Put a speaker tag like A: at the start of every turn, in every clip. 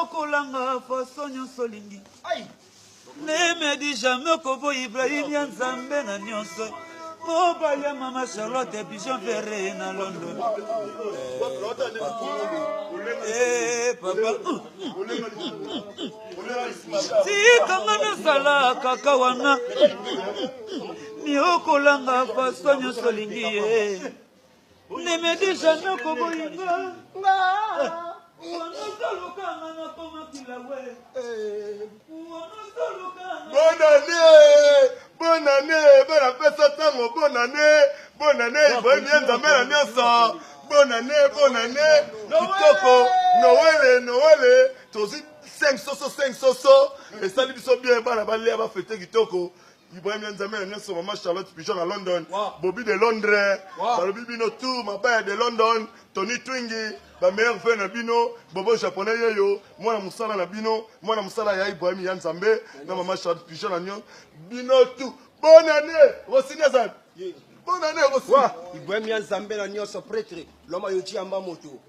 A: okolanga façon nyonso olingi ne me di jamais kobo Ibrahim ya Nzambe na nyonso mobali ya mama Charlotte Pigeon Ferré na London papa tikanga nasala kaka wana ni okolanga façon nyonso olingi ye ne me di jamais kobo Inga
B: Bonne année, bonne année, bonne année, Noël, tozi 5 soso, et ça lui sont bien, bah la balle va fêter Kitoko. Ibrahim Nzambe na so maman Charlotte Pigeon à London, Bobby de Londres, Balobi Bino tout, ma baie de London, Tony Twingi, ma meilleure femme na Bino, Bobo japonais yo, moi na musala na Bino, moi na musala ya Ibrahim Nzambe, na maman Charlotte Pigeon na Nyon, Bino tout. Bonne année, Rosinazan. Bonne année aussi.
C: Ibrahim Nzambe na Nyon so prêtre, l'homme a yoji amba moto.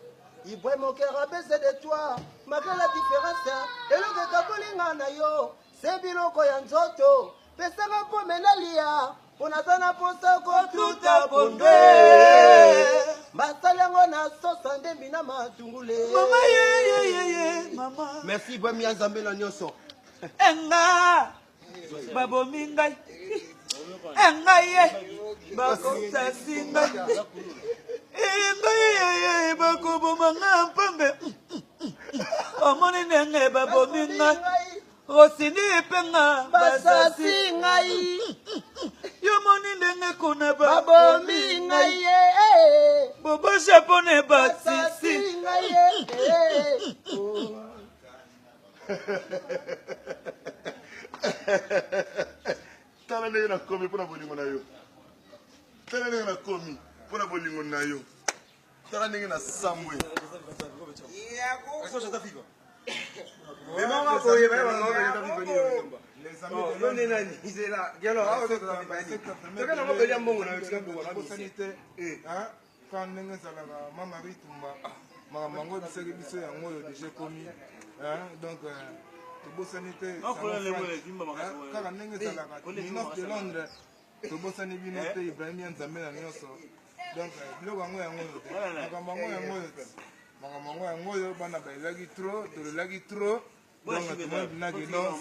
C: Ibrahim mon cœur a baissé de toi, malgré la différence, et le gakabolinga na yo, c'est biloko ya nzoto. Pesanga po menalia, ponatana posa ko tuta ponde. Masalango na sosa ndembi na matungule.
A: Mama ye mama.
C: Merci Ibrahim Nzambe na nyonso.
A: Enga babo mingai. Enga ye bako sasinga. Enga ye bako bomanga mpambe. Omoni nenge babo mingai. Rosini penga
C: basasi ngai
A: yo moni ndenge kuna
C: babo mingai
A: bobo japonais basisi
C: ngai
B: tala ndenge na komi mpona bolingo na yo, tala ndenge na komi mpona bolingo na yo, tala ndenge na sambwe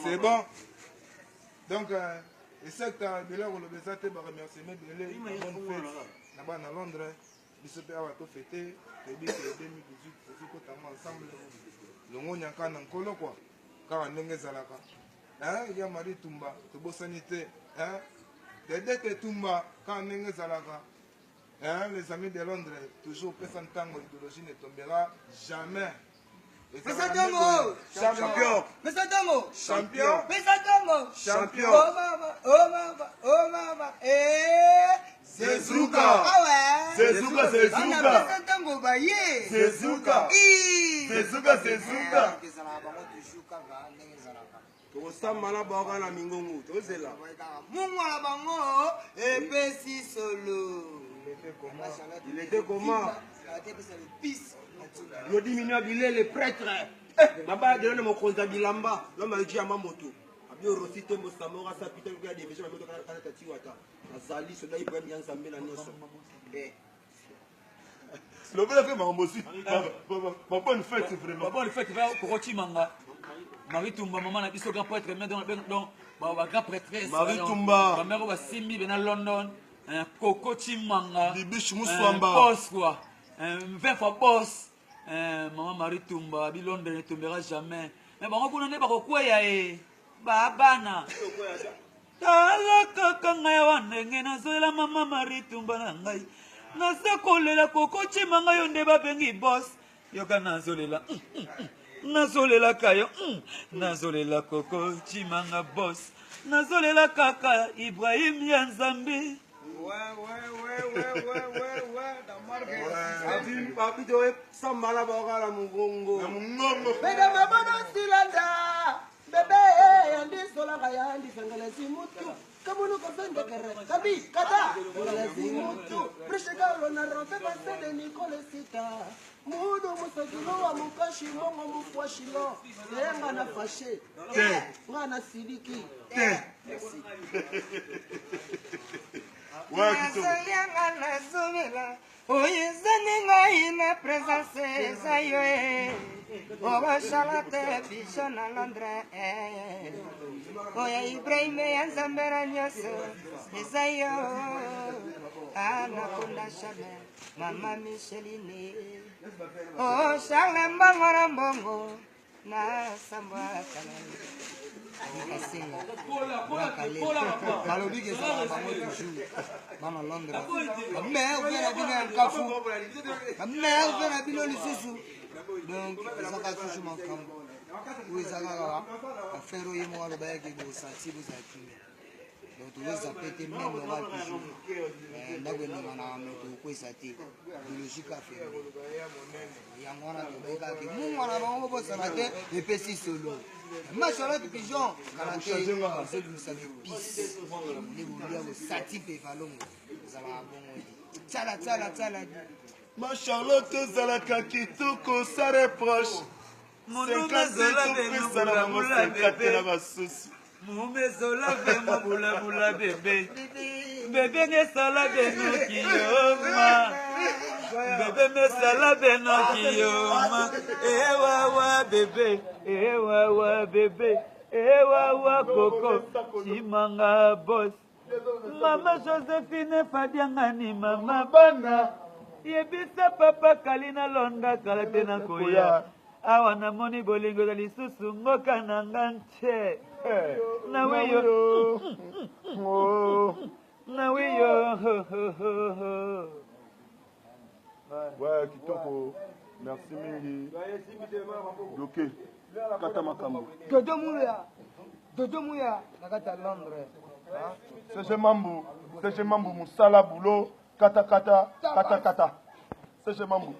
D: c'est bon. Donc, et ça, tu as de l'heure où le besate va remercier mes délais. Là-bas, à Londres, ils se payent à tout fêter. Le 2018, c'est tout ensemble. Le monde n'y a qu'un encolo, quoi. Car on est zalaka. Il y a Marie Tumba, de beau sanité. Dès que Tumba, quand on est zalaka. Les amis de Londres, toujours présentant l'idéologie ne tombera jamais.
C: Pesatango
B: champion,
C: Pesatango
B: champion,
C: Pesatango
B: champion.
C: Oh mama,
B: Sezuka.
C: Ah ouais.
B: Sezuka.
C: Pesatango baye.
B: Sezuka.
C: Tosamala baka na mingongo, tozela. Mungu la bango epesi solo. Il était comment? Il a diminué à Bilé, les prêtres. Baba de l'homme au Bilamba, l'homme a dit à Mamoto. Abio Rosito Mosamora, sa putain de gars des gens à la Tatiwata. Azali, cela il prend bien Zambé la Nyoso.
B: Le vrai fait Mambo aussi. Ma bonne fête, c'est vraiment.
A: Ma bonne fête, pour Roti Manga. Marie Tumba, maman, n'a pas grand prêtre, mais dans la grand prêtresse.
B: Marie Tumba.
A: Ma mère va Simi, ben à London. Un Coco Chimanga.
B: Bibiche Moussouamba.
A: Boss, quoi. Un 20 fois boss. Maman Marie Tumba, Londres ne tombera jamais. Mais bon, on ne peut pas quoi ya Babana. Tala kaka ngai wanenge na zoela mama Marie Tumba na ngai. Na sakolela Coco Chimanga yo nde babengi boss. Yoka nazolela. Nazolela kayo. Nazolela Coco Chimanga boss. Nazolela kaka Ibrahim ya Nzambe.
C: Ouais. Papi doit s'en mal à la Mungongo. Mesdames, maman, Silanda. Bébé, Andy Solagaya, Andy Sangalasi Mutu. Kabuno Kafenda Kabi, Kata, Sangalasi Mutu. Prishaka, on a refait passer de Nicole Sita. Moudou Moussa Kilo mukashi mongo mufwashilo. Nga na fâché. Nga na siliki. Merci.
E: Yanga na zumela. Oyezani ngai na présence zayo. Oba Charlotte biso na Londres. Oya Ibrahim yanzambera nyoso. Ezayo. Anakonda Chanel. Mama Micheline. Oh Charles mbangora mbongo. Na sambwa kanal.
F: balobi ke ezalaka bango toujours bana Londres bamere ofe na bino ya nkafu bamere ofe na bino lisusu donc ezaka toujours makambo oyo eza kaka affaire oyo moko aloba yaki bosati bozala kimia donc tozozape te meme oral toujours ndako enenganaka moto okwesa te biologique affaire yango wana tobayekaki mungwana bango bosana te epesi solo ma Charlotte pigeon kalate ozobimisa bepise nebolia bosati mpe valongo ezalaka bongo tsala
B: Ma Charlotte ezalaka kitoko sa reproche 50 na bango 50 na basusu
A: mumezola vema bulabula bebe bebe ngesala benokiyoma bebe mesala benokiyoma ewawa bebe ewawa bebe ewawa koko chimanga bos mama Josephine fadiangani mama bana yebisa papa kalina londa kala te na koya awa namoni bolingo za lisusu ngoka na nga nche nawe yo nawe yo
B: ouais kitoko merci mingi doke kata makambo
F: dodo muya na kati ya Londres
B: Serge Mambu musala bulo kata Serge Mambu